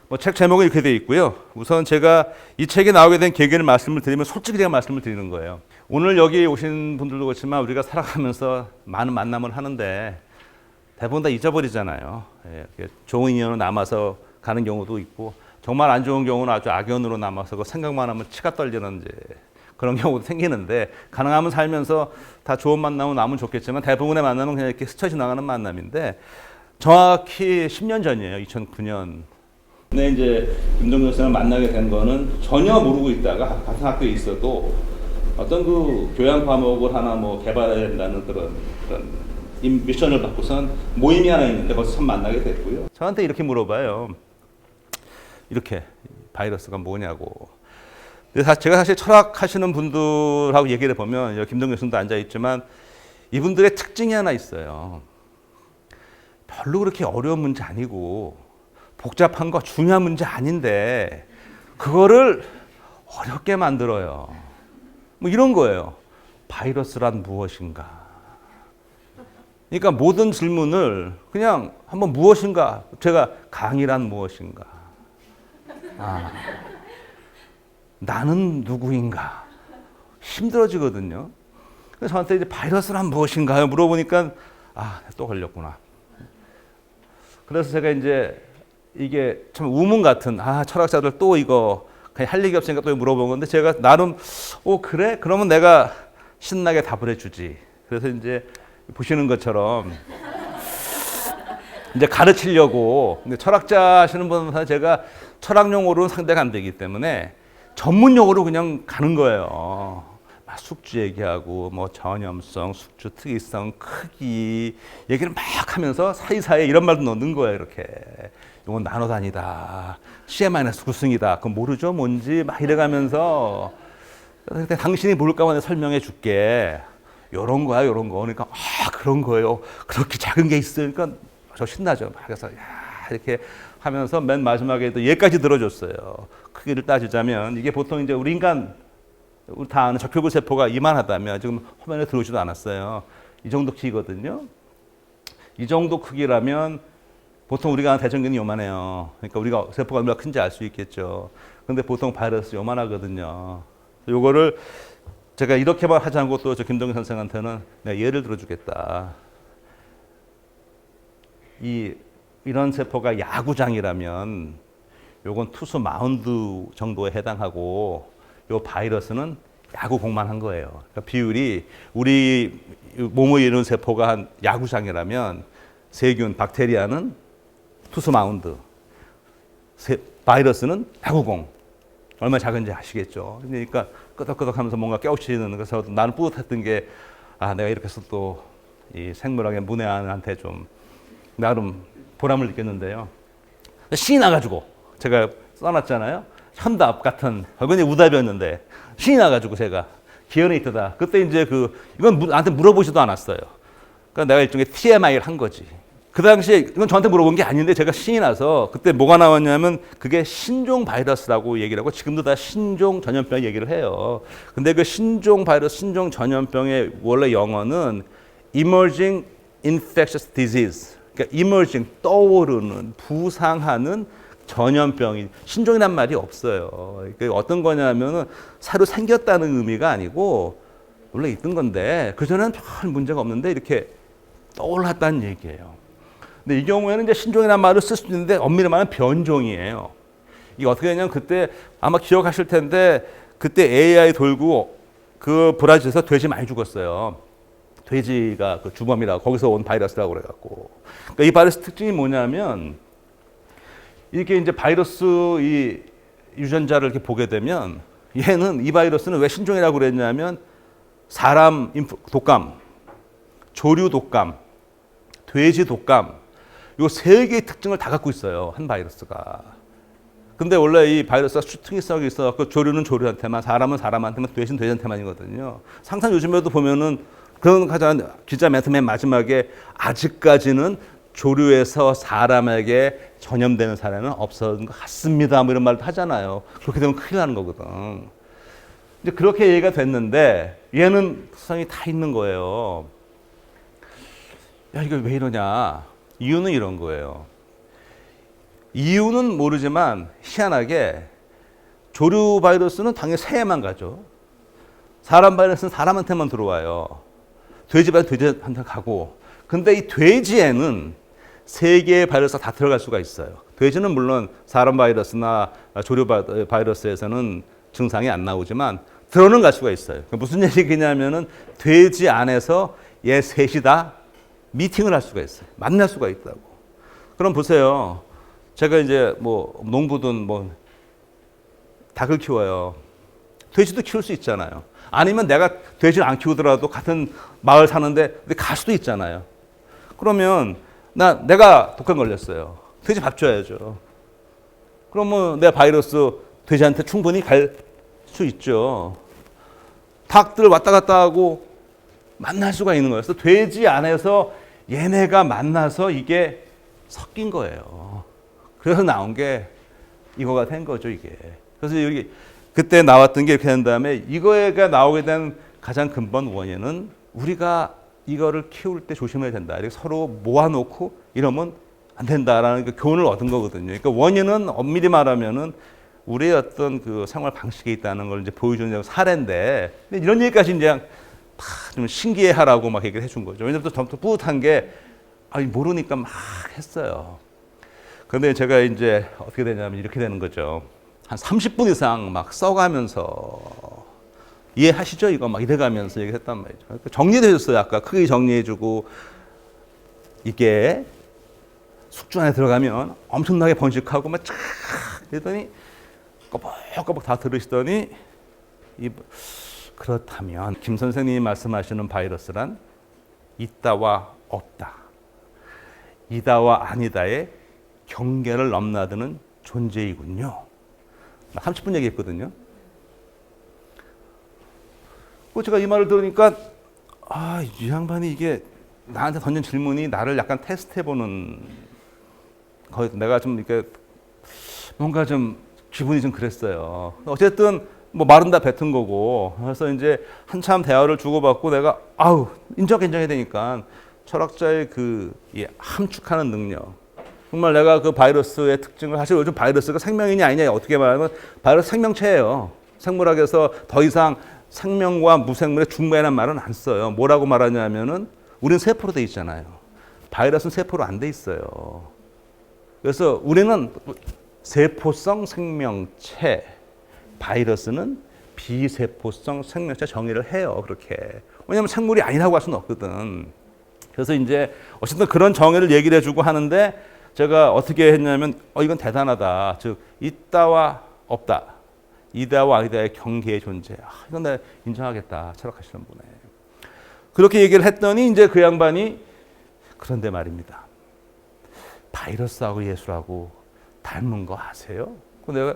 뭐 책 제목은 이렇게 되어 있고요. 우선 제가 이 책에 나오게 된 계기를 말씀을 드리면 솔직히 제가 말씀을 드리는 거예요. 오늘 여기 오신 분들도 그렇지만 우리가 살아가면서 많은 만남을 하는데 대부분 다 잊어버리잖아요. 예, 좋은 인연으로 남아서 가는 경우도 있고 정말 안 좋은 경우는 아주 악연으로 남아서 그 생각만 하면 치가 떨리는 이제 그런 경우도 생기는데 가능하면 살면서 다 좋은 만남은 남으면 좋겠지만 대부분의 만남은 그냥 이렇게 스쳐 지나가는 만남인데 정확히 10년 전이에요. 2009년. 근데 이제 김동균 선생을 만나게 된 거는 전혀 모르고 있다가 같은 학교에 있어도 어떤 그 교양 과목을 하나 뭐 개발해야 된다는 그런 미션을 받고선 모임이 하나 있는데 거기서 처음 만나게 됐고요. 저한테 이렇게 물어봐요. 이렇게 바이러스가 뭐냐고. 제가 사실 철학하시는 분들하고 얘기를 해보면 여기 김동균 선생도 앉아있지만 이분들의 특징이 하나 있어요. 별로 그렇게 어려운 문제 아니고 복잡한 거 중요한 문제 아닌데 그거를 어렵게 만들어요. 뭐 이런 거예요. 바이러스란 무엇인가? 그러니까 모든 질문을 그냥 한번 무엇인가? 제가 강이란 무엇인가? 나는 누구인가? 힘들어지거든요. 그래서 저한테 이제 바이러스란 무엇인가요? 물어보니까 또 걸렸구나. 그래서 제가 이제 이게 참 우문 같은 철학자들 또 이거 그냥 할 얘기 없으니까 또 물어본 건데 제가 나름 그래? 그러면 내가 신나게 답을 해주지. 그래서 이제 보시는 것처럼 이제 가르치려고 근데 철학자 하시는 분은 제가 철학 용어로는 상대가 안 되기 때문에 전문 용어로 그냥 가는 거예요. 숙주 얘기하고 뭐 전염성, 숙주 특이성, 크기 얘기를 막 하면서 사이사이에 이런 말도 넣는 거예요. 이렇게 이건 나노단위다, CM-9승이다. 그건 모르죠, 뭔지 막 이래가면서 그때 당신이 모를까 봐 설명해 줄게. 요런 거야, 요런 거. 그러니까 그런 거예요. 그렇게 작은 게 있어요. 그러니까 저 신나죠. 그래서 이렇게 하면서 맨 마지막에 또 얘까지 들어줬어요. 크기를 따지자면 이게 보통 이제 우리 다 아는 적혈구 세포가 이만하다면 지금 화면에 들어오지도 않았어요. 이 정도 크기거든요. 이 정도 크기라면 보통 우리가 아는 대장균이 요만해요. 그러니까 우리가 세포가 얼마나 큰지 알 수 있겠죠. 근데 보통 바이러스 요만하거든요. 요거를 제가 이렇게만 하지 않고 또 저 김동균 선생한테는 내가 예를 들어주겠다. 이런 세포가 야구장이라면 요건 투수 마운드 정도에 해당하고 요 바이러스는 야구공만 한 거예요. 그러니까 비율이 우리 몸에 이런 세포가 한 야구장이라면 세균, 박테리아는 투수 마운드, 바이러스는 야구공. 얼마나 작은지 아시겠죠? 그러니까 끄덕끄덕 하면서 뭔가 깨우치는 그래서 나는 뿌듯했던 게 내가 이렇게 해서 또 이 생물학의 문외한한테 좀 나름 보람을 느꼈는데요. 신이 나가지고 제가 써놨잖아요. 현답 같은 결국은 우답이었는데 신이 나가지고 제가 기현에 있다. 그때 이제 이건 나한테 물어보지도 않았어요. 그러니까 내가 일종의 TMI를 한 거지. 그 당시에 이건 저한테 물어본 게 아닌데 제가 신이 나서 그때 뭐가 나왔냐면 그게 신종 바이러스라고 얘기를 하고 지금도 다 신종 전염병 얘기를 해요. 근데 그 신종 바이러스, 신종 전염병의 원래 영어는 emerging infectious disease. 그러니까 emerging 떠오르는 부상하는 전염병이 신종이란 말이 없어요. 그러니까 어떤 거냐면은 새로 생겼다는 의미가 아니고 원래 있던 건데 그전에는 별 문제가 없는데 이렇게 떠올랐다는 얘기예요. 근데 이 경우에는 이제 신종이라는 말을 쓸 수 있는데 엄밀히 말하면 변종이에요. 이게 어떻게 되냐면 그때 아마 기억하실 텐데 그때 AI 돌고 그 브라질에서 돼지 많이 죽었어요. 돼지가 그 주범이라고 거기서 온 바이러스라고 그래갖고. 그러니까 이 바이러스 특징이 뭐냐면 이렇게 이제 바이러스 이 유전자를 이렇게 보게 되면 이 바이러스는 왜 신종이라고 그랬냐면 사람 독감, 조류 독감, 돼지 독감 요 세 개의 특징을 다 갖고 있어요. 한 바이러스가. 근데 원래 이 바이러스가 수특이성이 있어서 조류는 조류한테만, 사람은 사람한테만, 돼지는 돼지한테만이거든요. 항상 요즘에도 보면은 그런 가장 기자 멘트 맨 마지막에 아직까지는 조류에서 사람에게 전염되는 사례는 없었던 것 같습니다. 뭐 이런 말도 하잖아요. 그렇게 되면 큰일 나는 거거든. 이제 그렇게 얘기가 됐는데 얘는 특성이 다 있는 거예요. 야, 이거 왜 이러냐? 이유는 이런 거예요. 이유는 모르지만 희한하게 조류 바이러스는 당연히 새에만 가죠. 사람 바이러스는 사람한테만 들어와요. 돼지 바이러스 돼지한테 가고. 근데 이 돼지에는 세 개의 바이러스가 다 들어갈 수가 있어요. 돼지는 물론 사람 바이러스나 조류 바이러스에서는 증상이 안 나오지만 들어는 갈 수가 있어요. 무슨 얘기냐면은 돼지 안에서 얘 셋이 다 미팅을 할 수가 있어요. 만날 수가 있다고. 그럼 보세요. 제가 이제 뭐 농부든 뭐 닭을 키워요. 돼지도 키울 수 있잖아요. 아니면 내가 돼지를 안 키우더라도 같은 마을 사는데 갈 수도 있잖아요. 그러면 내가 독감 걸렸어요. 돼지 밥 줘야죠. 그러면 내 바이러스 돼지한테 충분히 갈 수 있죠. 닭들 왔다 갔다 하고 만날 수가 있는 거예요. 그래서 돼지 안에서 얘네가 만나서 이게 섞인 거예요. 그래서 나온 게 이거가 된 거죠, 이게. 그래서 여기 그때 나왔던 게 이렇게 된 다음에 이거가 나오게 된 가장 근본 원인은 우리가 이거를 키울 때 조심해야 된다. 이렇게 서로 모아놓고 이러면 안 된다라는 그 교훈을 얻은 거거든요. 그러니까 원인은 엄밀히 말하면은 우리의 어떤 그 생활 방식에 있다는 걸 이제 보여주는 사례인데 이런 얘기까지 이제 다 좀 신기해하라고 막 얘기를 해준 거죠. 왜냐면 또 뿌듯한 게 모르니까 막 했어요. 그런데 제가 이제 어떻게 되냐면 이렇게 되는 거죠. 한 30분 이상 막 써가면서 이해하시죠? 이거 막 이래가면서 얘기했단 말이죠. 정리되셨어요. 아까 크게 정리해주고 이게 숙주 안에 들어가면 엄청나게 번식하고 막 쫙 이러더니 꼬박꼬박 다 들으시더니 그렇다면 김 선생님이 말씀하시는 바이러스란 있다와 없다, 이다와 아니다의 경계를 넘나드는 존재이군요. 30분 얘기했거든요. 제가 이 말을 들으니까 이 양반이 이게 나한테 던진 질문이 나를 약간 테스트해보는 내가 좀 이렇게 뭔가 좀 기분이 좀 그랬어요. 어쨌든 뭐 말은 다 뱉은 거고 그래서 이제 한참 대화를 주고받고 내가 인정해야 되니까 철학자의 함축하는 능력. 정말 내가 그 바이러스의 특징을 사실 요즘 바이러스가 생명이냐 아니냐 어떻게 말하면 바이러스 생명체예요. 생물학에서 더 이상 생명과 무생물의 중매라는 말은 안 써요. 뭐라고 말하냐면은 우리는 세포로 돼 있잖아요. 바이러스는 세포로 안 돼 있어요. 그래서 우리는 세포성 생명체, 바이러스는 비세포성 생명체 정의를 해요. 그렇게. 왜냐하면 생물이 아니라고 할 수는 없거든. 그래서 이제 어쨌든 그런 정의를 얘기를 해주고 하는데 제가 어떻게 했냐면 이건 대단하다. 즉 있다와 없다, 이다와 아니다의 경계의 존재. 이건 내가 인정하겠다. 철학하시는 분에. 그렇게 얘기를 했더니 이제 그 양반이 그런데 말입니다. 바이러스하고 예수라고 닮은 거 아세요? 내가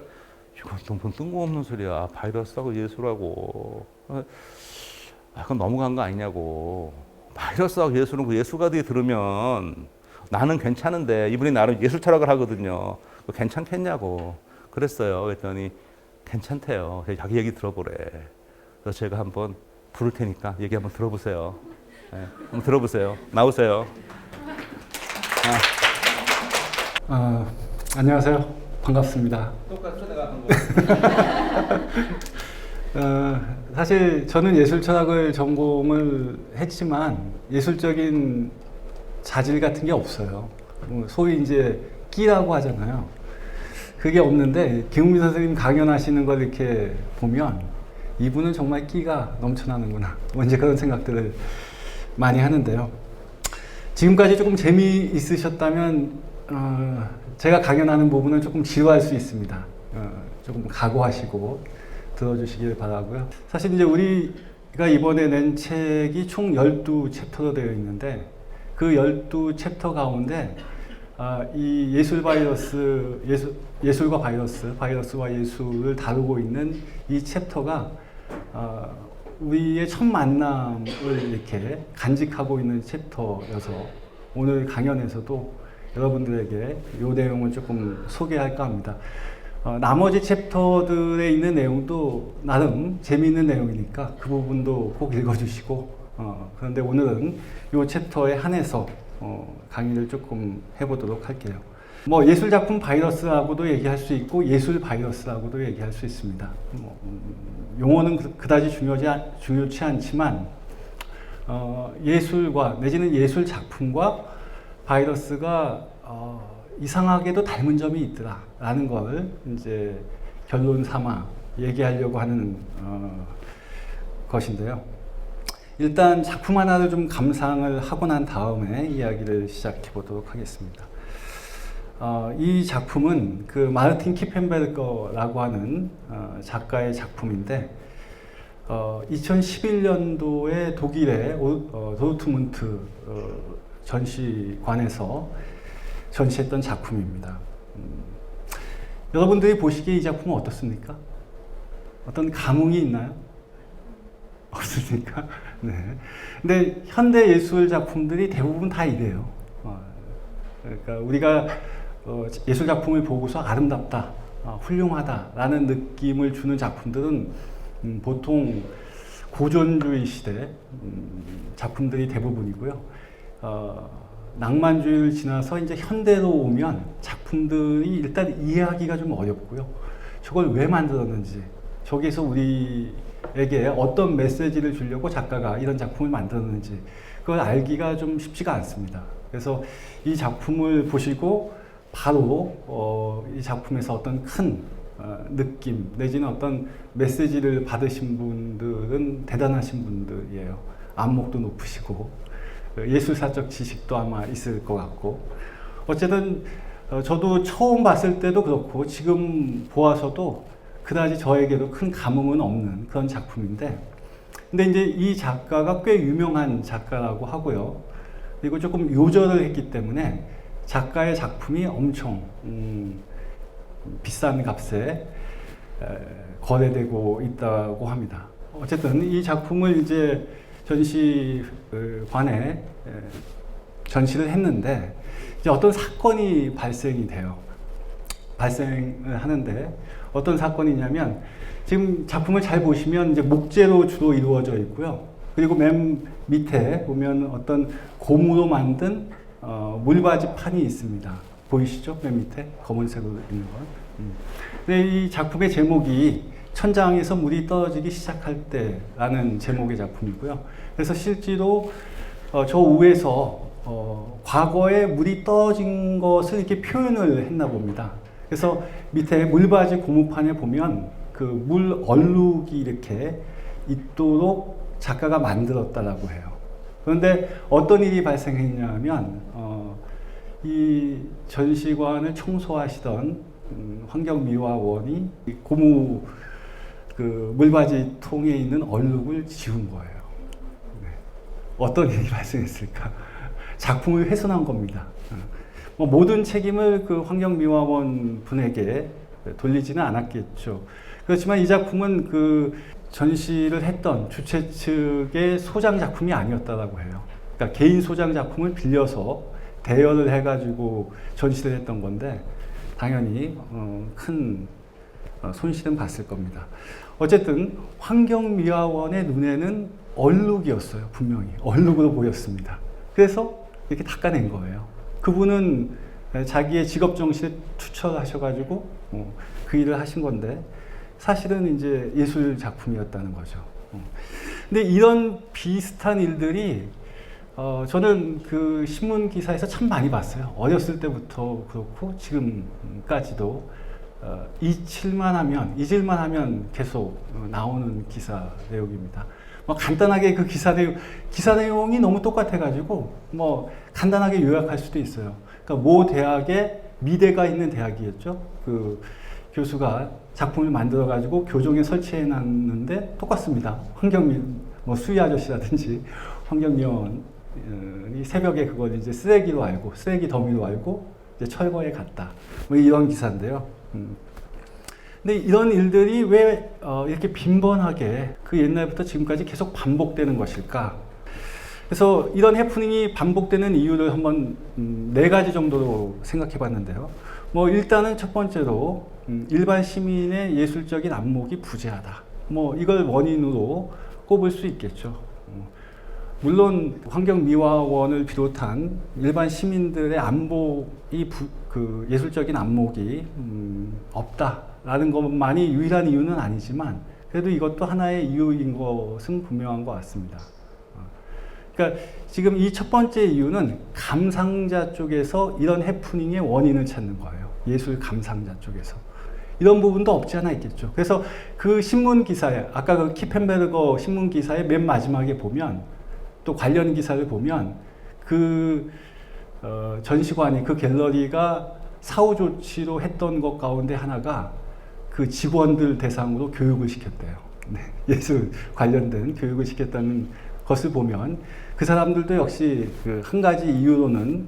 이건 너무 뜬금없는 소리야. 바이러스하고 예수라고. 그건 넘어간 거 아니냐고. 바이러스하고 예수는 예수가 뒤에 들으면 나는 괜찮은데 이분이 나름 예술 철학을 하거든요. 괜찮겠냐고 그랬어요. 그랬더니 괜찮대요. 자기 얘기 들어보래. 그래서 제가 한번 부를 테니까 얘기 한번 들어보세요. 네, 한번 들어보세요. 나오세요. 안녕하세요. 반갑습니다. 똑같죠, 내가 한 거. 사실 저는 예술 철학을 전공을 했지만 예술적인 자질 같은 게 없어요. 소위 이제 끼라고 하잖아요. 그게 없는데 김은미 선생님 강연하시는 걸 이렇게 보면 이분은 정말 끼가 넘쳐나는구나. 이제 그런 생각들을 많이 하는데요. 지금까지 조금 재미있으셨다면 제가 강연하는 부분은 조금 지루할 수 있습니다. 조금 각오하시고 들어주시길 바라고요. 사실 이제 우리가 이번에 낸 책이 총 12챕터로 되어 있는데 그 12챕터 가운데 이 예술과 바이러스, 바이러스와 예술을 다루고 있는 이 챕터가 우리의 첫 만남을 이렇게 간직하고 있는 챕터여서 오늘 강연에서도 여러분들에게 이 내용을 조금 소개할까 합니다. 나머지 챕터들에 있는 내용도 나름 재미있는 내용이니까 그 부분도 꼭 읽어주시고 그런데 오늘은 이 챕터에 한해서 강의를 조금 해보도록 할게요. 뭐 예술 작품 바이러스라고도 얘기할 수 있고 예술 바이러스라고도 얘기할 수 있습니다. 용어는 그다지 중요치 않지만 예술과 내지는 예술 작품과 바이러스가 이상하게도 닮은 점이 있더라라는 걸 이제 결론 삼아 얘기하려고 하는 것인데요. 일단 작품 하나를 좀 감상을 하고 난 다음에 이야기를 시작해 보도록 하겠습니다. 이 작품은 그 마르틴 키펜베르거라고 하는 작가의 작품인데 2011년도에 독일의 도르트문트 전시관에서 전시했던 작품입니다. 여러분들이 보시기에 이 작품은 어떻습니까? 어떤 감흥이 있나요? 없습니까? 네. 근데 현대 예술 작품들이 대부분 다 이래요. 그러니까 우리가 예술 작품을 보고서 아름답다, 훌륭하다라는 느낌을 주는 작품들은 보통 고전주의 시대 작품들이 대부분이고요. 낭만주의를 지나서 이제 현대로 오면 작품들이 일단 이해하기가 좀 어렵고요. 저걸 왜 만들었는지, 저기서 우리에게 어떤 메시지를 주려고 작가가 이런 작품을 만들었는지 그걸 알기가 좀 쉽지가 않습니다. 그래서 이 작품을 보시고 바로 이 작품에서 어떤 큰 느낌 내지는 어떤 메시지를 받으신 분들은 대단하신 분들이에요. 안목도 높으시고 예술사적 지식도 아마 있을 것 같고, 어쨌든 저도 처음 봤을 때도 그렇고 지금 보아서도 그다지 저에게도 큰 감흥은 없는 그런 작품인데, 근데 이제 이 작가가 꽤 유명한 작가라고 하고요. 그리고 조금 요절을 했기 때문에 작가의 작품이 엄청 비싼 값에 거래되고 있다고 합니다. 어쨌든 이 작품을 이제 전시관에 전시를 했는데 이제 어떤 사건이 발생을 하는데, 어떤 사건이냐면 지금 작품을 잘 보시면 이제 목재로 주로 이루어져 있고요. 그리고 맨 밑에 보면 어떤 고무로 만든 물바지판이 있습니다. 보이시죠? 맨 밑에 검은색으로 있는 건. 근데 이 작품의 제목이 천장에서 물이 떨어지기 시작할 때라는 제목의 작품이고요. 그래서 실제로 저 위에서 과거에 물이 떨어진 것을 이렇게 표현을 했나 봅니다. 그래서 밑에 물바지 고무판에 보면 그 물 얼룩이 이렇게 있도록 작가가 만들었다라고 해요. 그런데 어떤 일이 발생했냐면 이 전시관을 청소하시던 환경미화원이 고무 그 물바지 통에 있는 얼룩을 지운 거예요. 네. 어떤 일이 발생했을까? 작품을 훼손한 겁니다. 뭐 모든 책임을 그 환경미화원 분에게 돌리지는 않았겠죠. 그렇지만 이 작품은 그 전시를 했던 주최 측의 소장 작품이 아니었다라고 해요. 그러니까 개인 소장 작품을 빌려서 대여를 해가지고 전시를 했던 건데 당연히 큰 손실은 봤을 겁니다. 어쨌든 환경미화원의 눈에는 얼룩이었어요. 분명히 얼룩으로 보였습니다. 그래서 이렇게 닦아낸 거예요. 그분은 자기의 직업 정신에 투철하셔가지고 그 일을 하신 건데 사실은 이제 예술 작품이었다는 거죠. 근데 이런 비슷한 일들이 저는 그 신문 기사에서 참 많이 봤어요. 어렸을 때부터 그렇고 지금까지도 잊을만 하면 계속 나오는 기사 내용입니다. 뭐 간단하게 그 기사 내용이 너무 똑같아가지고 뭐 간단하게 요약할 수도 있어요. 그러니까 모 대학에 미대가 있는 대학이었죠. 그 교수가 작품을 만들어가지고 교정에 설치해놨는데 똑같습니다. 뭐 수희 아저씨라든지 환경미화원이 새벽에 그걸 이제 쓰레기 더미로 알고 이제 철거해 갔다. 뭐 이런 기사인데요. 근데 이런 일들이 왜 이렇게 빈번하게 그 옛날부터 지금까지 계속 반복되는 것일까? 그래서 이런 해프닝이 반복되는 이유를 한번 4가지 정도로 생각해 봤는데요. 뭐 일단은 첫 번째로 일반 시민의 예술적인 안목이 부재하다. 뭐 이걸 원인으로 꼽을 수 있겠죠. 물론 환경미화원을 비롯한 일반 시민들의 안목이 그 예술적인 안목이 없다라는 것만이 유일한 이유는 아니지만 그래도 이것도 하나의 이유인 것은 분명한 것 같습니다. 그러니까 지금 이 첫 번째 이유는 감상자 쪽에서 이런 해프닝의 원인을 찾는 거예요. 예술 감상자 쪽에서. 이런 부분도 없지 않아 있겠죠. 그래서 그 신문 기사에, 아까 그 키펜베르거 신문 기사의 맨 마지막에 보면, 또 관련 기사를 보면, 그 전시관이, 그 갤러리가 사후 조치로 했던 것 가운데 하나가 그 직원들 대상으로 교육을 시켰대요. 네, 예술 관련된 교육을 시켰다는 것을 보면 그 사람들도 역시 그 한 가지 이유로는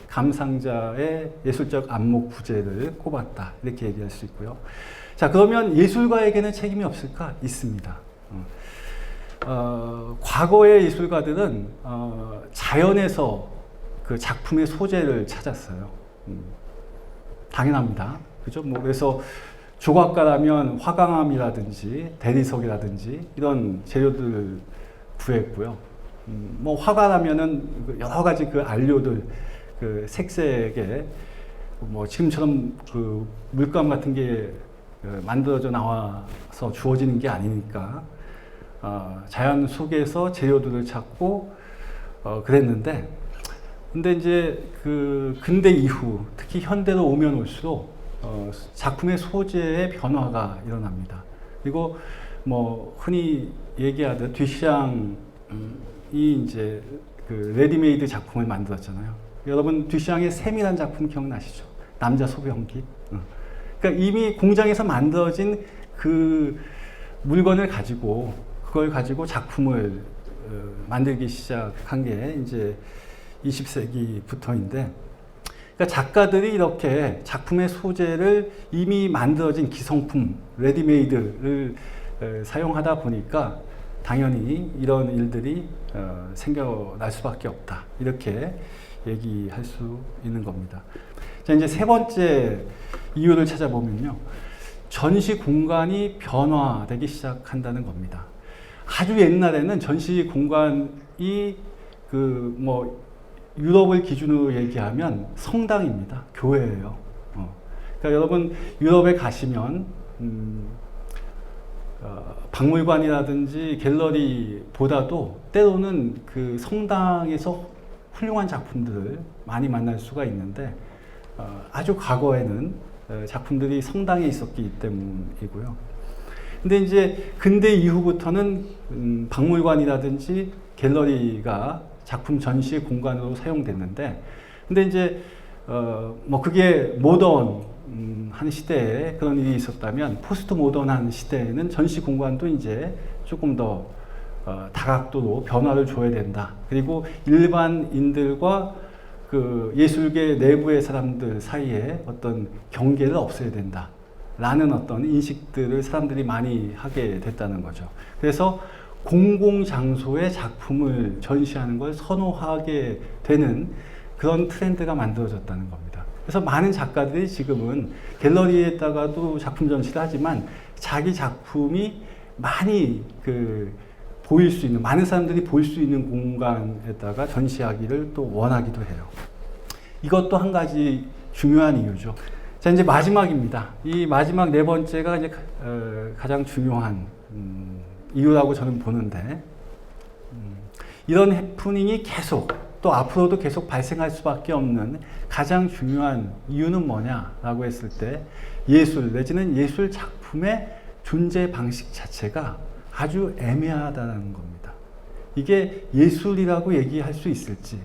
감상자의 예술적 안목 부재를 꼽았다, 이렇게 얘기할 수 있고요. 자, 그러면 예술가에게는 책임이 없을까? 있습니다. 과거의 예술가들은 자연에서 그 작품의 소재를 찾았어요. 당연합니다. 그죠? 뭐 그래서 조각가라면 화강암이라든지 대리석이라든지 이런 재료들을 구했고요. 뭐 화가라면은 여러 가지 그 안료들, 그 색색에 뭐 지금처럼 그 물감 같은 게 만들어져 나와서 주어지는 게 아니니까 자연 속에서 재료들을 찾고 그랬는데, 근데 이제 그 근대 이후 특히 현대로 오면 올수록 작품의 소재의 변화가 일어납니다. 그리고 뭐 흔히 얘기하듯 듀샹이 이제 그 레디메이드 작품을 만들었잖아요. 여러분 듀샹의 샘이라는 작품 기억나시죠? 남자 소변기. 그러니까 이미 공장에서 만들어진 그 물건을 가지고, 그걸 가지고 작품을 만들기 시작한 게 이제 20세기부터인데, 그러니까 작가들이 이렇게 작품의 소재를 이미 만들어진 기성품, 레디메이드를 사용하다 보니까 당연히 이런 일들이 생겨날 수밖에 없다, 이렇게 얘기할 수 있는 겁니다. 자, 이제 세 번째 이유를 찾아보면요, 전시 공간이 변화되기 시작한다는 겁니다. 아주 옛날에는 전시 공간이 그 뭐 유럽을 기준으로 얘기하면 성당입니다. 교회예요. 그러니까 여러분 유럽에 가시면 박물관이라든지 갤러리보다도 때로는 그 성당에서 훌륭한 작품들을 많이 만날 수가 있는데, 아주 과거에는 작품들이 성당에 있었기 때문이고요. 근데 이제 근대 이후부터는 박물관이라든지 갤러리가 작품 전시 공간으로 사용됐는데, 근데 이제 뭐 그게 모던한 시대에 그런 일이 있었다면, 포스트 모던한 시대에는 전시 공간도 이제 조금 더 다각도로 변화를 줘야 된다. 그리고 일반인들과 그 예술계 내부의 사람들 사이에 어떤 경계를 없애야 된다 라는 어떤 인식들을 사람들이 많이 하게 됐다는 거죠. 그래서 공공장소에 작품을 전시하는 걸 선호하게 되는 그런 트렌드가 만들어졌다는 겁니다. 그래서 많은 작가들이 지금은 갤러리에다가도 작품 전시를 하지만 자기 작품이 많이 보일 수 있는, 많은 사람들이 볼 수 있는 공간에다가 전시하기를 또 원하기도 해요. 이것도 한 가지 중요한 이유죠. 자, 이제 마지막입니다. 이 마지막 네 번째가 이제 가장 중요한 이유라고 저는 보는데, 이런 해프닝이 계속 또 앞으로도 계속 발생할 수밖에 없는 가장 중요한 이유는 뭐냐라고 했을 때, 예술 내지는 예술 작품의 존재 방식 자체가 아주 애매하다는 겁니다. 이게 예술이라고 얘기할 수 있을지,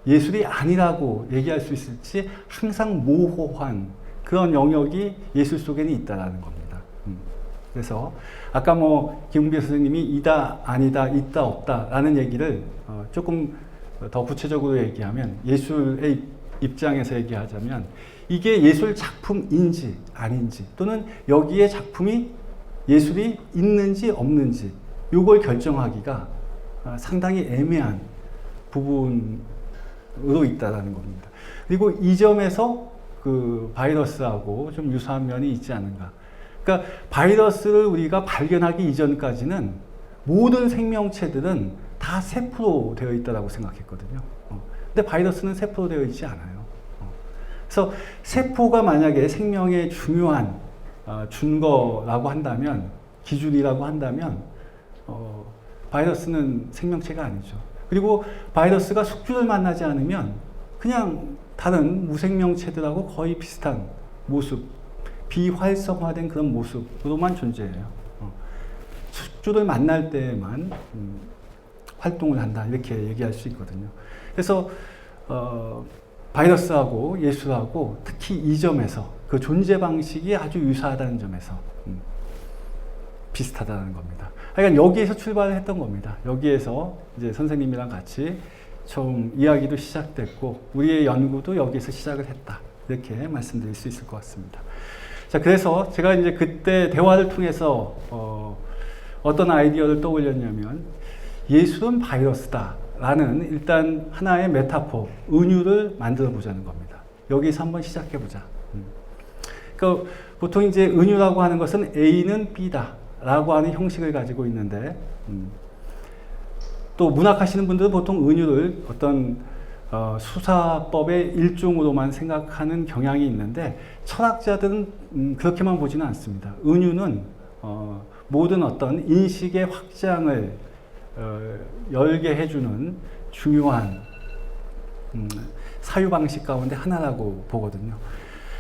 예술이 아니라고 얘기할 수 있을지 항상 모호한 그런 영역이 예술 속에는 있다라는 겁니다. 그래서 아까 뭐 김웅배 선생님이 이다 아니다 있다 없다라는 얘기를 조금 더 구체적으로 얘기하면, 예술의 입장에서 얘기하자면 이게 예술 작품인지 아닌지, 또는 여기에 작품이 예술이 있는지 없는지, 이걸 결정하기가 상당히 애매한 부분으로 있다는 겁니다. 그리고 이 점에서 그 바이러스하고 좀 유사한 면이 있지 않은가. 그러니까 바이러스를 우리가 발견하기 이전까지는 모든 생명체들은 다 세포로 되어 있다고 생각했거든요. 근데 바이러스는 세포로 되어 있지 않아요. 그래서 세포가 만약에 생명의 중요한 준거라고 한다면, 기준이라고 한다면 바이러스는 생명체가 아니죠. 그리고 바이러스가宿主를 만나지 않으면 그냥 다른 무생명체들하고 거의 비슷한 모습, 비활성화된 그런 모습으로만 존재해요. 숙주를 만날 때만 활동을 한다, 이렇게 얘기할 수 있거든요. 그래서 바이러스하고 예수하고 특히 이 점에서 그 존재 방식이 아주 유사하다는 점에서 비슷하다는 겁니다. 그러니까 여기에서 출발을 했던 겁니다. 여기에서 이제 선생님이랑 같이 처음 이야기도 시작됐고 우리의 연구도 여기에서 시작을 했다, 이렇게 말씀드릴 수 있을 것 같습니다. 자, 그래서 제가 이제 그때 대화를 통해서 어떤 아이디어를 떠올렸냐면, 예수는 바이러스다 라는 일단 하나의 메타포, 은유를 만들어 보자는 겁니다. 여기서 한번 시작해 보자. 그러니까 보통 이제 은유라고 하는 것은 A는 B다 라고 하는 형식을 가지고 있는데, 또 문학하시는 분들은 보통 은유를 어떤 수사법의 일종으로만 생각하는 경향이 있는데, 철학자들은 그렇게만 보지는 않습니다. 은유는 모든 어떤 인식의 확장을 열게 해주는 중요한 사유방식 가운데 하나라고 보거든요.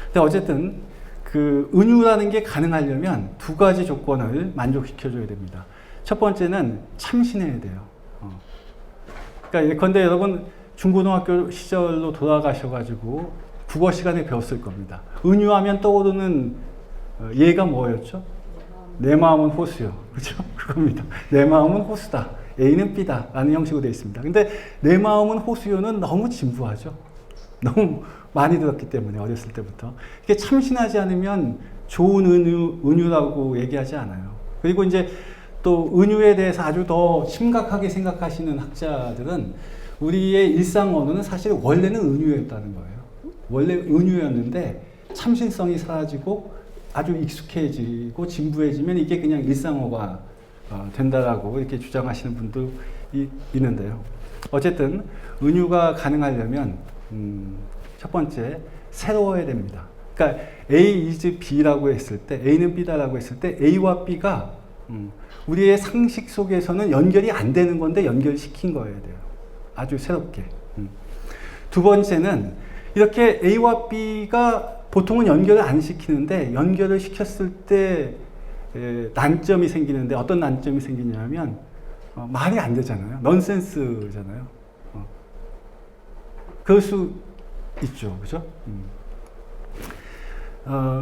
근데 어쨌든 그 은유라는 게 가능하려면 두 가지 조건을 만족시켜줘야 됩니다. 첫 번째는 참신해야 돼요. 그러니까 예컨대 여러분 중고등학교 시절로 돌아가셔가지고 국어 시간에 배웠을 겁니다. 은유하면 떠오르는 예가 뭐였죠? 내 마음은 호수요. 그렇죠? 그겁니다. 내 마음은 호수다. A는 B다. 라는 형식으로 되어 있습니다. 근데 내 마음은 호수요는 너무 진부하죠. 너무 많이 들었기 때문에 어렸을 때부터. 이게 참신하지 않으면 좋은 은유라고 얘기하지 않아요. 그리고 이제 또 은유에 대해서 아주 더 심각하게 생각하시는 학자들은 우리의 일상 언어는 사실 원래는 은유였다는 거예요. 원래 은유였는데 참신성이 사라지고 아주 익숙해지고 진부해지면 이게 그냥 일상어가 된다라고 이렇게 주장하시는 분도 있는데요. 어쨌든 은유가 가능하려면 첫 번째, 새로워야 됩니다. 그러니까 A is B라고 했을 때, A는 B다라고 했을 때 A와 B가 우리의 상식 속에서는 연결이 안 되는 건데 연결시킨 거여야 돼요. 아주 새롭게. 두 번째는 이렇게 A와 B가 보통은 연결을 안 시키는데 연결을 시켰을 때 난점이 생기는데, 어떤 난점이 생기냐면 말이 안 되잖아요. 넌센스잖아요. 그럴 수 있죠. 그죠?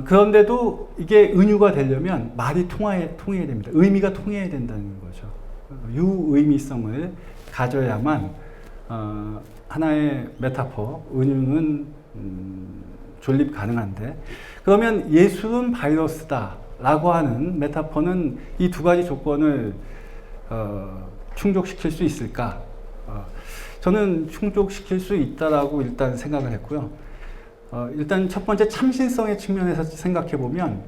그런데도 이게 은유가 되려면 말이 통해야 됩니다. 의미가 통해야 된다는 거죠. 유의미성을 가져야만 하나의 메타포, 은유는 존립 가능한데, 그러면 예수는 바이러스다 라고 하는 메타포는 이 두 가지 조건을 충족시킬 수 있을까? 저는 충족시킬 수 있다라고 일단 생각을 했고요. 일단 첫 번째 참신성의 측면에서 생각해 보면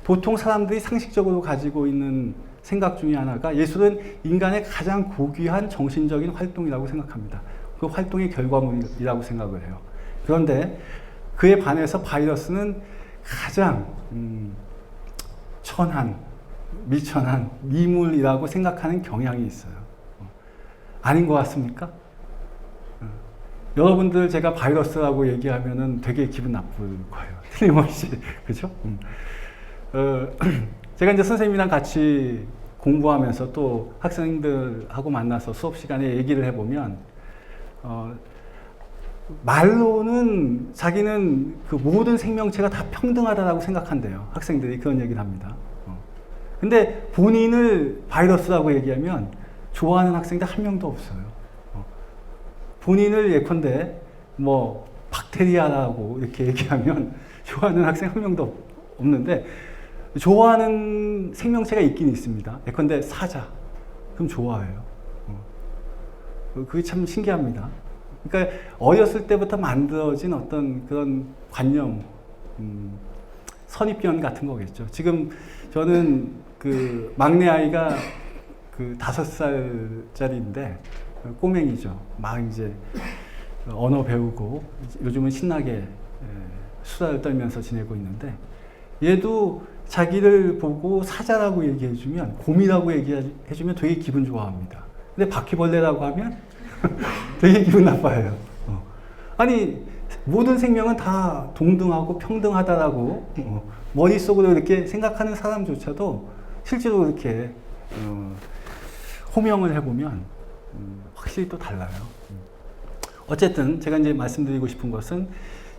보통 사람들이 상식적으로 가지고 있는 생각 중에 하나가 예술은 인간의 가장 고귀한 정신적인 활동이라고 생각합니다. 그 활동의 결과물이라고 생각을 해요. 그런데 그에 반해서 바이러스는 가장 천한, 미천한 미물이라고 생각하는 경향이 있어요. 아닌 것 같습니까? 여러분들 제가 바이러스라고 얘기하면은 되게 기분 나쁠 거예요. 틀림없이. 그죠? 제가 이제 선생님이랑 같이 공부하면서 또 학생들하고 만나서 수업 시간에 얘기를 해보면, 말로는 자기는 그 모든 생명체가 다 평등하다고 생각한대요. 학생들이 그런 얘기를 합니다. 근데 본인을 바이러스라고 얘기하면 좋아하는 학생들 한 명도 없어요. 본인을 예컨대 뭐 박테리아라고 이렇게 얘기하면 좋아하는 학생 한 명도 없는데, 좋아하는 생명체가 있긴 있습니다. 예컨대 사자. 그럼 좋아해요. 그게 참 신기합니다. 그러니까 어렸을 때부터 만들어진 어떤 그런 관념, 선입견 같은 거겠죠. 지금 저는 그 막내 아이가 그 그 5살짜리인데 꼬맹이죠. 막 이제 언어 배우고 요즘은 신나게 수다를 떨면서 지내고 있는데 얘도 자기를 보고 사자라고 얘기해주면 곰이라고 얘기해주면 되게 기분 좋아합니다. 근데 바퀴벌레라고 하면 되게 기분 나빠해요. 아니 모든 생명은 다 동등하고 평등하다라고 머릿속으로 이렇게 생각하는 사람조차도 실제로 이렇게 호명을 해보면 확실히 또 달라요. 어쨌든 제가 이제 말씀드리고 싶은 것은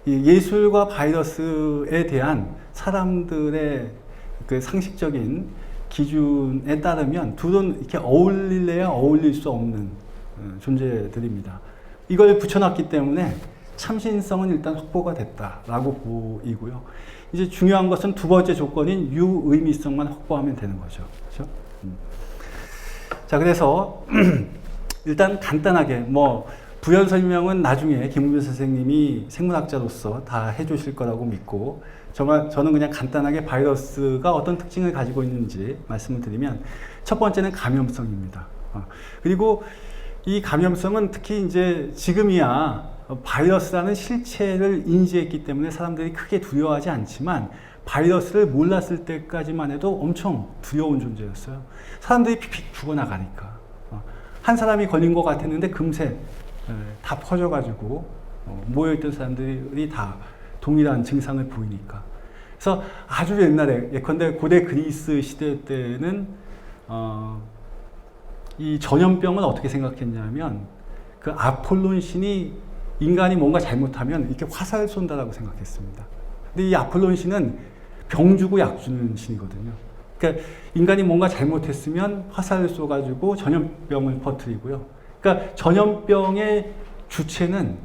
이 예술과 바이러스에 대한 사람들의 그 상식적인 기준에 따르면 둘은 이렇게 어울릴래야 어울릴 수 없는 존재들입니다. 이걸 붙여놨기 때문에 참신성은 일단 확보가 됐다라고 보이고요. 이제 중요한 것은 두 번째 조건인 유의미성만 확보하면 되는 거죠. 그렇죠? 자, 그래서 일단 간단하게 뭐 부연 설명은 나중에 김은배 선생님이 생물학자로서 다 해주실 거라고 믿고 정말 저는 그냥 간단하게 바이러스가 어떤 특징을 가지고 있는지 말씀을 드리면 첫 번째는 감염성입니다. 그리고 이 감염성은 특히 이제 지금이야 바이러스라는 실체를 인지했기 때문에 사람들이 크게 두려워하지 않지만 바이러스를 몰랐을 때까지만 해도 엄청 두려운 존재였어요. 사람들이 픽픽 죽어나가니까. 한 사람이 걸린 것 같았는데 금세 다 퍼져가지고 모여있던 사람들이 다 동일한 증상을 보이니까. 그래서 아주 옛날에 예컨대 고대 그리스 시대 때는 이 전염병을 어떻게 생각했냐면 그 아폴론 신이 인간이 뭔가 잘못하면 이렇게 화살을 쏜다라고 생각했습니다. 근데 이 아폴론 신은 병 주고 약 주는 신이거든요. 그러니까 인간이 뭔가 잘못했으면 화살을 쏘가지고 전염병을 퍼뜨리고요. 그러니까 전염병의 주체는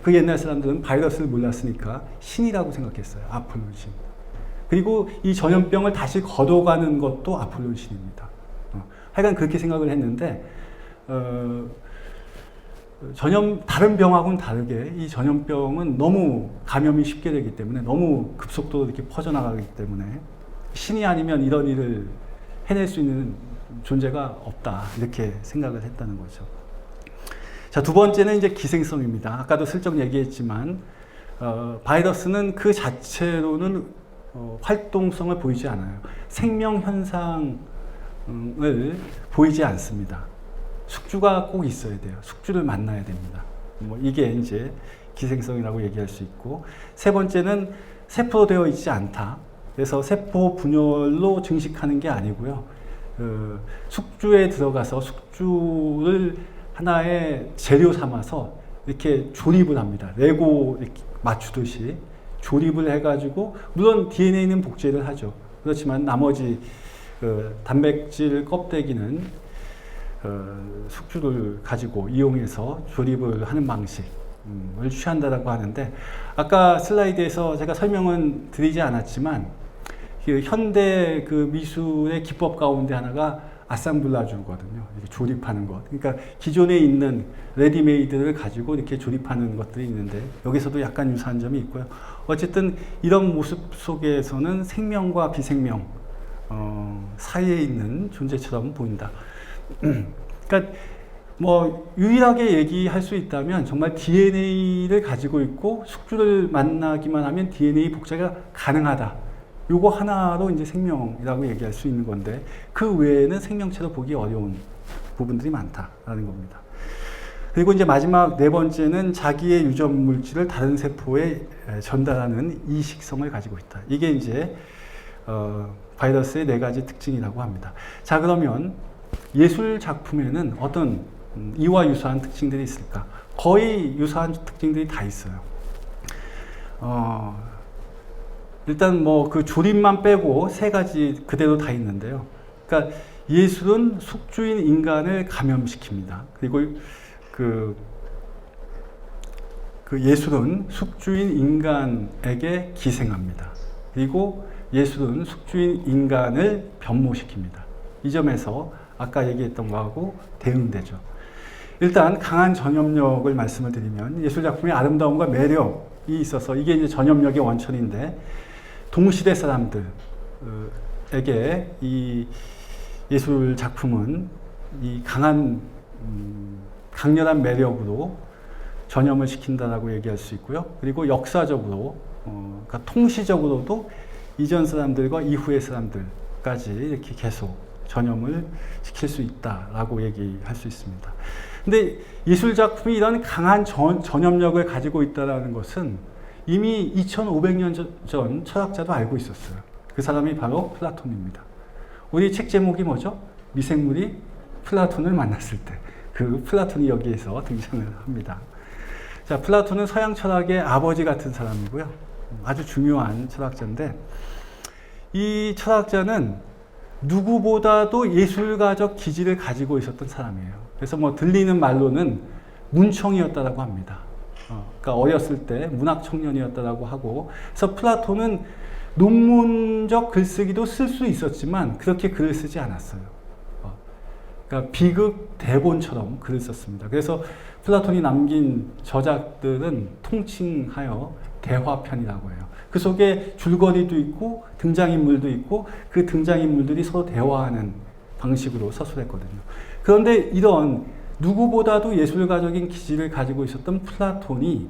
그 옛날 사람들은 바이러스를 몰랐으니까 신이라고 생각했어요. 아폴론 신. 그리고 이 전염병을 다시 걷어가는 것도 아폴론 신입니다. 하여간 그렇게 생각을 했는데 다른 병하고는 다르게 이 전염병은 너무 감염이 쉽게 되기 때문에 너무 급속도로 이렇게 퍼져나가기 때문에 신이 아니면 이런 일을 해낼 수 있는 존재가 없다 이렇게 생각을 했다는 거죠. 자, 두 번째는 이제 기생성입니다. 아까도 슬쩍 얘기했지만 바이러스는 그 자체로는 활동성을 보이지 않아요. 생명 현상을 보이지 않습니다. 숙주가 꼭 있어야 돼요. 숙주를 만나야 됩니다. 뭐 이게 이제 기생성이라고 얘기할 수 있고, 세 번째는 세포로 되어 있지 않다. 그래서 세포 분열로 증식하는 게 아니고요. 숙주에 들어가서 숙주를 하나의 재료 삼아서 이렇게 조립을 합니다. 레고 이렇게 맞추듯이 조립을 해가지고, 물론 DNA는 복제를 하죠. 그렇지만 나머지 단백질 껍데기는 숙주를 가지고 이용해서 조립을 하는 방식을 취한다라고 하는데, 아까 슬라이드에서 제가 설명은 드리지 않았지만 그 현대 그 미술의 기법 가운데 하나가 아상블라주거든요. 이렇게 조립하는 것. 그러니까 기존에 있는 레디메이드를 가지고 이렇게 조립하는 것들이 있는데 여기서도 약간 유사한 점이 있고요. 어쨌든 이런 모습 속에서는 생명과 비생명 사이에 있는 존재처럼 보인다. 그러니까 뭐 유일하게 얘기할 수 있다면 정말 DNA를 가지고 있고 숙주를 만나기만 하면 DNA 복제가 가능하다. 요거 하나로 이제 생명이라고 얘기할 수 있는 건데, 그 외에는 생명체로 보기 어려운 부분들이 많다라는 겁니다. 그리고 이제 마지막 네 번째는 자기의 유전 물질을 다른 세포에 전달하는 이식성을 가지고 있다. 이게 이제 바이러스의 네 가지 특징이라고 합니다. 자, 그러면 예술 작품에는 어떤 이와 유사한 특징들이 있을까? 거의 유사한 특징들이 다 있어요. 일단 뭐 그 조립만 빼고 세 가지 그대로 다 있는데요. 그러니까 예술은 숙주인 인간을 감염시킵니다. 그리고 그 예술은 숙주인 인간에게 기생합니다. 그리고 예술은 숙주인 인간을 변모시킵니다. 이 점에서 아까 얘기했던 거하고 대응되죠. 일단 강한 전염력을 말씀을 드리면, 예술작품의 아름다움과 매력이 있어서 이게 이제 전염력의 원천인데, 동시대 사람들에게 이 예술 작품은 이 강렬한 매력으로 전염을 시킨다라고 얘기할 수 있고요. 그리고 역사적으로, 그러니까 통시적으로도 이전 사람들과 이후의 사람들까지 이렇게 계속 전염을 시킬 수 있다라고 얘기할 수 있습니다. 근데 예술 작품이 이런 강한 전염력을 가지고 있다는 것은 이미 2500년 전 철학자도 알고 있었어요. 그 사람이 바로 플라톤입니다. 우리 책 제목이 뭐죠? 미생물이 플라톤을 만났을 때. 그 플라톤이 여기에서 등장을 합니다. 자, 플라톤은 서양 철학의 아버지 같은 사람이고요. 아주 중요한 철학자인데, 이 철학자는 누구보다도 예술가적 기질을 가지고 있었던 사람이에요. 그래서 뭐 들리는 말로는 문청이었다라고 합니다. 그러니까 어렸을 때 문학 청년이었다라고 하고, 그래서 플라톤은 논문적 글쓰기도 쓸 수 있었지만 그렇게 글을 쓰지 않았어요. 그러니까 비극 대본처럼 글을 썼습니다. 그래서 플라톤이 남긴 저작들은 통칭하여 대화편이라고 해요. 그 속에 줄거리도 있고 등장인물도 있고 그 등장인물들이 서로 대화하는 방식으로 서술했거든요. 그런데 이런 누구보다도 예술가적인 기질을 가지고 있었던 플라톤이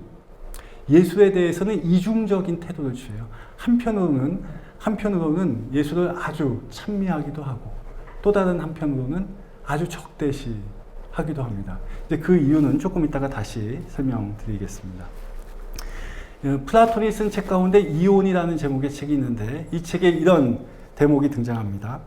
예술에 대해서는 이중적인 태도를 취해요. 한편으로는 예술을 아주 찬미하기도 하고 또 다른 한편으로는 아주 적대시하기도 합니다. 이제 그 이유는 조금 이따가 다시 설명드리겠습니다. 플라톤이 쓴 책 가운데 이온이라는 제목의 책이 있는데 이 책에 이런 대목이 등장합니다.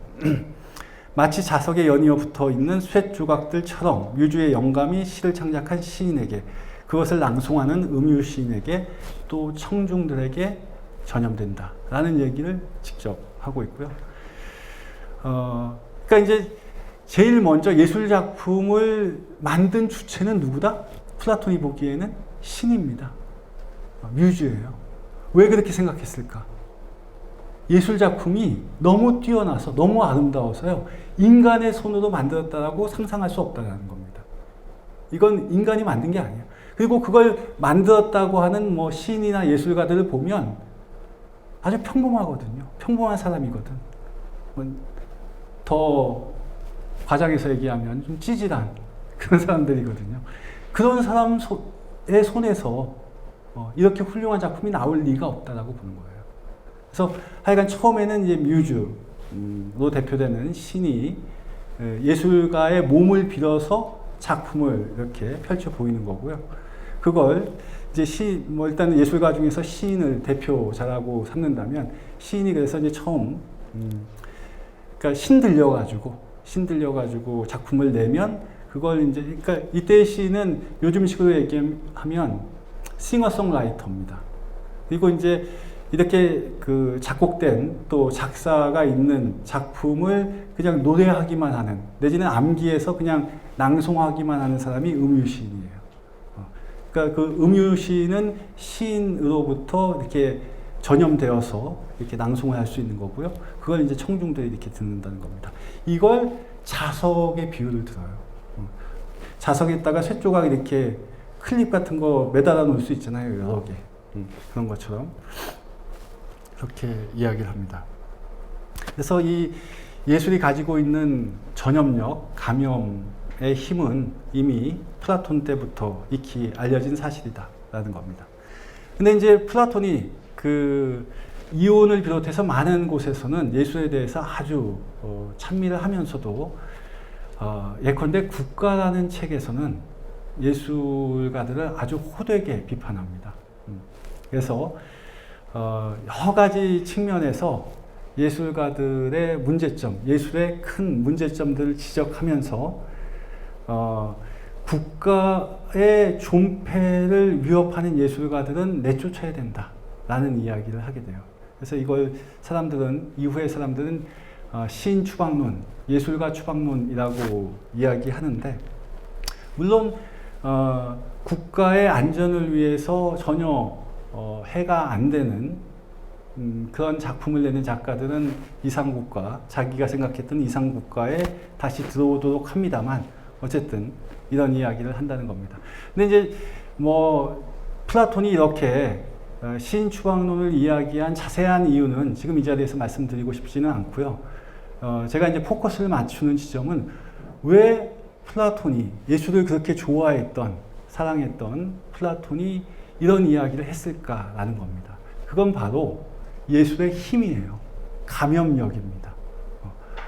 마치 자석에 연이어 붙어 있는 쇳 조각들처럼 뮤즈의 영감이 시를 창작한 시인에게, 그것을 낭송하는 음유 시인에게, 또 청중들에게 전염된다 라는 얘기를 직접 하고 있고요. 그러니까 이제 제일 먼저 예술 작품을 만든 주체는 누구다? 플라톤이 보기에는 신입니다. 뮤즈예요. 왜 그렇게 생각했을까? 예술 작품이 너무 뛰어나서 너무 아름다워서요, 인간의 손으로 만들었다라고 상상할 수 없다는 겁니다. 이건 인간이 만든 게 아니에요. 그리고 그걸 만들었다고 하는 뭐 시인이나 예술가들을 보면 아주 평범하거든요. 평범한 사람이거든. 더 과장해서 얘기하면 좀 찌질한 그런 사람들이거든요. 그런 사람의 손에서 이렇게 훌륭한 작품이 나올 리가 없다라고 보는 거예요. 그래서 하여간 처음에는 이제 뮤즈로 대표되는 신이 예술가의 몸을 빌어서 작품을 이렇게 펼쳐 보이는 거고요. 그걸 이제 일단 예술가 중에서 시인을 대표자라고 삼는다면 시인이 그래서 이제 처음 그러니까 신들려가지고 작품을 내면 그걸 이제 그러니까 이때의 시인은 요즘식으로 얘기하면 싱어송라이터입니다. 그리고 이제 이렇게 그 작곡된 또 작사가 있는 작품을 그냥 노래하기만 하는, 내지는 암기해서 그냥 낭송하기만 하는 사람이 음유시인이에요. 그러니까 그 음유시인은 시인으로부터 이렇게 전염되어서 이렇게 낭송을 할 수 있는 거고요. 그걸 이제 청중들이 이렇게 듣는다는 겁니다. 이걸 자석의 비유를 들어요. 자석에다가 쇳조각 이렇게 클립 같은 거 매달아 놓을 수 있잖아요. 여러 개. 그런 것처럼. 그렇게 이야기를 합니다. 그래서 이 예술이 가지고 있는 전염력, 감염의 힘은 이미 플라톤 때부터 익히 알려진 사실이다라는 겁니다. 근데 이제 플라톤이 그 이온을 비롯해서 많은 곳에서는 예술에 대해서 아주 찬미를 하면서도 예컨대 국가라는 책에서는 예술가들을 아주 호되게 비판합니다. 그래서 여러 가지 측면에서 예술가들의 문제점, 예술의 큰 문제점들을 지적하면서 국가의 존폐를 위협하는 예술가들은 내쫓아야 된다라는 이야기를 하게 돼요. 그래서 이걸 이후의 사람들은 시인 추방론, 예술가 추방론이라고 이야기하는데, 물론 국가의 안전을 위해서 전혀 해가 안 되는 그런 작품을 내는 작가들은 이상국가, 자기가 생각했던 이상국가에 다시 들어오도록 합니다만, 어쨌든 이런 이야기를 한다는 겁니다. 근데 이제 플라톤이 이렇게 시인 추방론을 이야기한 자세한 이유는 지금 이 자리에서 말씀드리고 싶지는 않고요. 제가 이제 포커스를 맞추는 지점은 왜 플라톤이 예수를 그렇게 좋아했던, 사랑했던 플라톤이 이런 이야기를 했을까라는 겁니다. 그건 바로 예술의 힘이에요. 감염력입니다.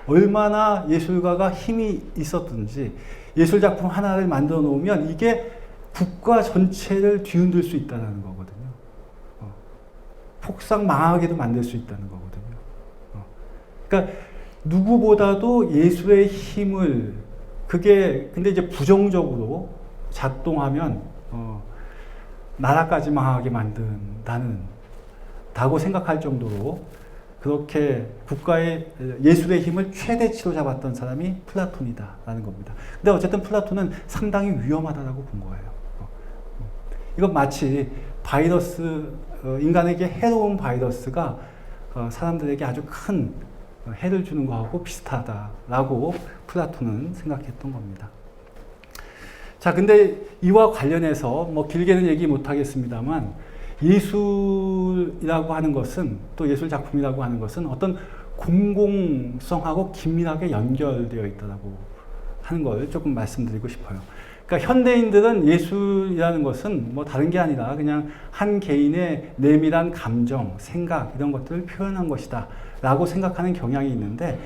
얼마나 예술가가 힘이 있었든지 예술 작품 하나를 만들어 놓으면 이게 국가 전체를 뒤흔들 수 있다는 거거든요. 폭삭 망하게도 만들 수 있다는 거거든요. 그러니까 누구보다도 예술의 힘을 그게 근데 이제 부정적으로 작동하면 나라까지 망하게 만든다고 생각할 정도로 그렇게 국가의 예술의 힘을 최대치로 잡았던 사람이 플라톤이다라는 겁니다. 근데 어쨌든 플라톤은 상당히 위험하다라고 본 거예요. 이건 마치 바이러스, 인간에게 해로운 바이러스가 사람들에게 아주 큰 해를 주는 것하고 비슷하다라고 플라톤은 생각했던 겁니다. 자, 근데 이와 관련해서 뭐 길게는 얘기 못 하겠습니다만 예술이라고 하는 것은 또 예술 작품이라고 하는 것은 어떤 공공성하고 긴밀하게 연결되어 있다고 하는 걸 조금 말씀드리고 싶어요. 그러니까 현대인들은 예술이라는 것은 뭐 다른 게 아니라 그냥 한 개인의 내밀한 감정, 생각 이런 것들을 표현한 것이다 라고 생각하는 경향이 있는데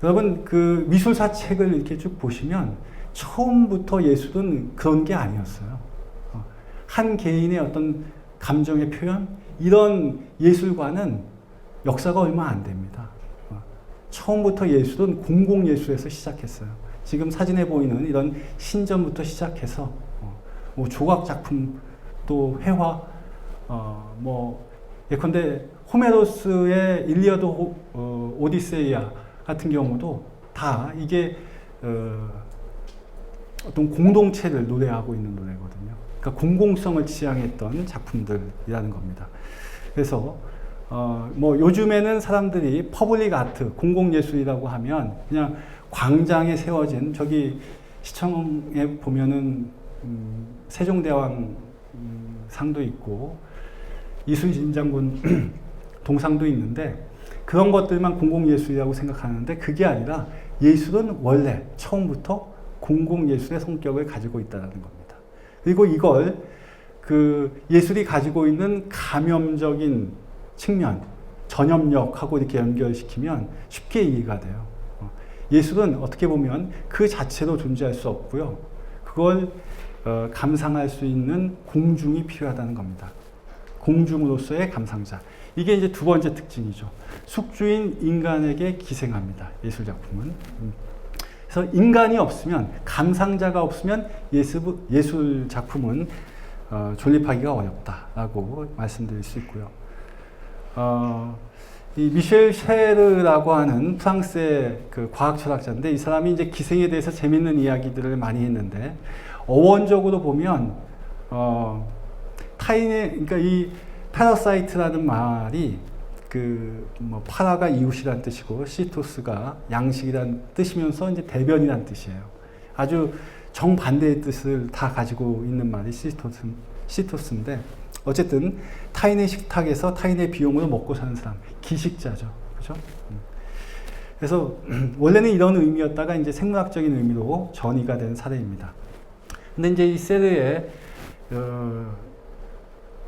여러분 그 미술사 책을 이렇게 쭉 보시면 처음부터 예술은 그런 게 아니었어요. 한 개인의 어떤 감정의 표현 이런 예술과는 역사가 얼마 안 됩니다. 처음부터 예술은 공공예술에서 시작했어요. 지금 사진에 보이는 이런 신전부터 시작해서 뭐 조각 작품 또 회화 뭐 예컨대 호메로스의 일리아드 오디세이아 같은 경우도 다 이게 어떤 공동체를 노래하고 있는 노래거든요. 그러니까 공공성을 지향했던 작품들이라는 겁니다. 그래서 뭐 요즘에는 사람들이 퍼블릭 아트, 공공예술이라고 하면 그냥 광장에 세워진 저기 시청에 보면은 세종대왕 상도 있고 이순신 장군 동상도 있는데 그런 것들만 공공예술이라고 생각하는데 그게 아니라 예술은 원래 처음부터 공공예술의 성격을 가지고 있다는 겁니다. 그리고 이걸 그 예술이 가지고 있는 감염적인 측면, 전염력하고 이렇게 연결시키면 쉽게 이해가 돼요. 예술은 어떻게 보면 그 자체로 존재할 수 없고요. 그걸 감상할 수 있는 공중이 필요하다는 겁니다. 공중으로서의 감상자. 이게 이제 두 번째 특징이죠. 숙주인 인간에게 기생합니다. 예술 작품은. 그래서 인간이 없으면, 감상자가 없으면 예술 작품은 존립하기가 어렵다라고 말씀드릴 수 있고요. 이 미셸 쉐르라고 하는 프랑스의 그 과학 철학자인데 이 사람이 이제 기생에 대해서 재밌는 이야기들을 많이 했는데 어원적으로 보면 타인의 그러니까 이 파라사이트라는 말이 그 뭐 파라가 이웃이란 뜻이고 시토스가 양식이란 뜻이면서 이제 대변이란 뜻이에요. 아주 정반대의 뜻을 다 가지고 있는 말이 시토스인데 어쨌든 타인의 식탁에서 타인의 비용으로 먹고 사는 사람, 기식자죠. 그죠? 그래서 원래는 이런 의미였다가 이제 생물학적인 의미로 전이가 된 사례입니다. 근데 이제 이 세르의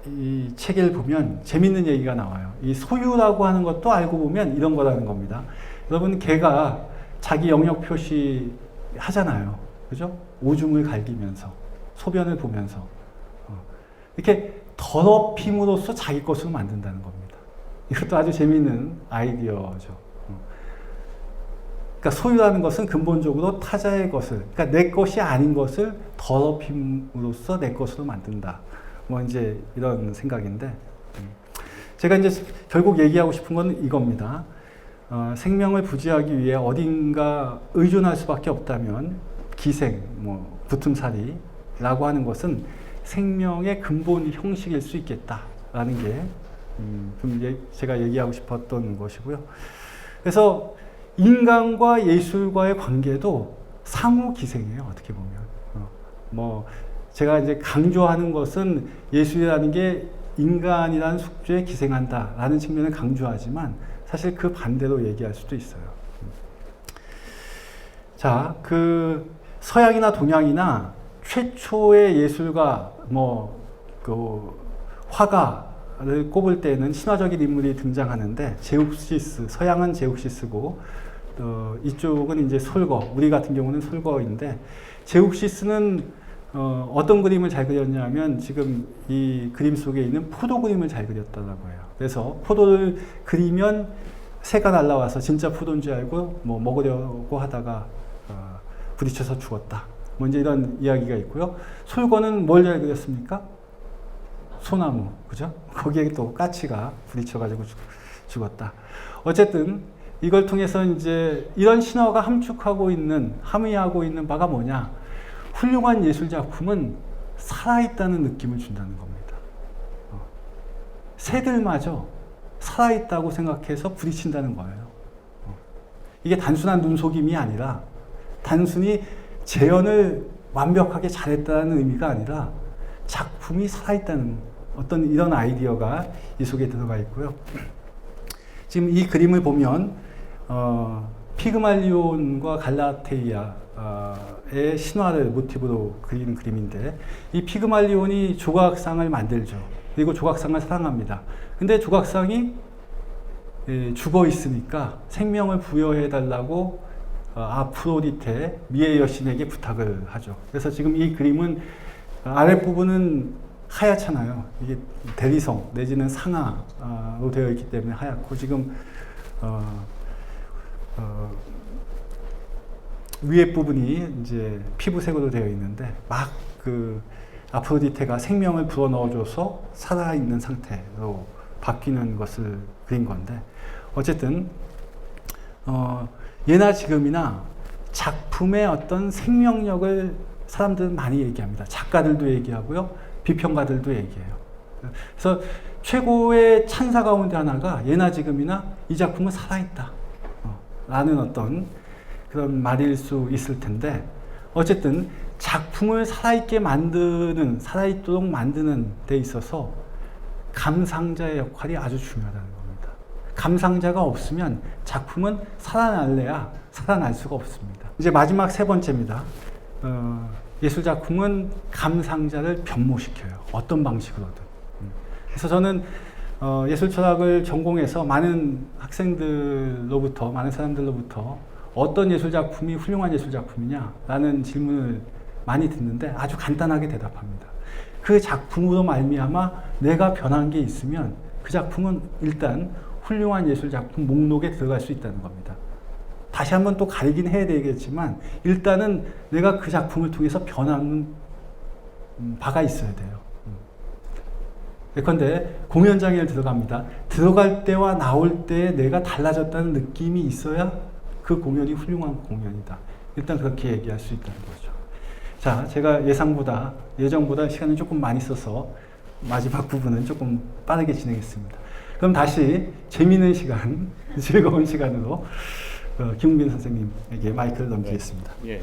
이 책을 보면 재밌는 얘기가 나와요. 이 소유라고 하는 것도 알고 보면 이런 거라는 겁니다. 여러분 개가 자기 영역 표시 하잖아요. 그죠? 오줌을 갈기면서 소변을 보면서 이렇게 더럽힘으로써 자기 것으로 만든다는 겁니다. 이것도 아주 재미있는 아이디어죠. 그러니까 소유라는 것은 근본적으로 타자의 것을, 그러니까 내 것이 아닌 것을 더럽힘으로써 내 것으로 만든다. 뭐 이제 이런 생각인데, 제가 이제 결국 얘기하고 싶은 건 이겁니다. 생명을 부지하기 위해 어딘가 의존할 수밖에 없다면 기생, 뭐 붙음살이라고 하는 것은 생명의 근본 형식일 수 있겠다라는 게 좀 제가 얘기하고 싶었던 것이고요. 그래서 인간과 예술과의 관계도 상호 기생이에요. 어떻게 보면 뭐 제가 이제 강조하는 것은 예술이라는 게 인간이라는 숙주에 기생한다라는 측면을 강조하지만 사실 그 반대로 얘기할 수도 있어요. 자, 그 서양이나 동양이나 최초의 예술가, 그 화가를 꼽을 때는 신화적인 인물이 등장하는데 제욱시스, 서양은 제욱시스고 이쪽은 이제 솔거, 우리 같은 경우는 솔거인데 제욱시스는 어떤 그림을 잘 그렸냐면 지금 이 그림 속에 있는 포도 그림을 잘 그렸다고 해요. 그래서 포도를 그리면 새가 날라와서 진짜 포도인 줄 알고 먹으려고 하다가 부딪혀서 죽었다. 이제 이런 이야기가 있고요. 솔거는 뭘 잘 그렸습니까? 소나무, 그죠? 거기에 또 까치가 부딪혀가지고 죽었다. 어쨌든 이걸 통해서 이제 이런 신화가 함의하고 있는 바가 뭐냐? 훌륭한 예술 작품은 살아있다는 느낌을 준다는 겁니다. 새들마저 살아있다고 생각해서 부딪힌다는 거예요. 이게 단순한 눈속임이 아니라 단순히 재현을 완벽하게 잘했다는 의미가 아니라 작품이 살아있다는 어떤 이런 아이디어가 이 속에 들어가 있고요. 지금 이 그림을 보면 피그말리온과 갈라테이아의 신화를 모티브로 그린 그림인데 이 피그말리온이 조각상을 만들죠. 그리고 조각상을 사랑합니다. 근데 조각상이 죽어 있으니까 생명을 부여해 달라고 아프로디테 미의 여신에게 부탁을 하죠. 그래서 지금 이 그림은 아랫부분은 하얗잖아요. 이게 대리석 내지는 상아로 되어 있기 때문에 하얗고 지금 위에 부분이 이제 피부색으로 되어 있는데 막 그 아프로디테가 생명을 불어넣어줘서 살아있는 상태로 바뀌는 것을 그린 건데 어쨌든 예나 지금이나 작품의 어떤 생명력을 사람들은 많이 얘기합니다. 작가들도 얘기하고요. 비평가들도 얘기해요. 그래서 최고의 찬사 가운데 하나가 예나 지금이나 이 작품은 살아있다. 라는 어떤 그런 말일 수 있을 텐데 어쨌든 작품을 살아있도록 만드는 데 있어서 감상자의 역할이 아주 중요하다는 겁니다. 감상자가 없으면 작품은 살아날래야 살아날 수가 없습니다. 이제 마지막 세 번째입니다. 예술 작품은 감상자를 변모시켜요. 어떤 방식으로든. 그래서 저는 예술 철학을 전공해서 많은 학생들로부터, 많은 사람들로부터 어떤 예술 작품이 훌륭한 예술 작품이냐라는 질문을 많이 듣는데 아주 간단하게 대답합니다. 그 작품으로 말미암아 내가 변한 게 있으면 그 작품은 일단 훌륭한 예술 작품 목록에 들어갈 수 있다는 겁니다. 다시 한번 또 가리긴 해야 되겠지만 일단은 내가 그 작품을 통해서 변하는 바가 있어야 돼요. 예컨대 공연장에 들어갑니다. 들어갈 때와 나올 때 내가 달라졌다는 느낌이 있어야 그 공연이 훌륭한 공연이다. 일단 그렇게 얘기할 수 있다는 거죠. 자, 제가 예정보다 시간을 조금 많이 써서 마지막 부분은 조금 빠르게 진행했습니다. 그럼 다시 재미있는 시간, 즐거운 시간으로 김웅빈 선생님에게 마이크를 넘기겠습니다. 예.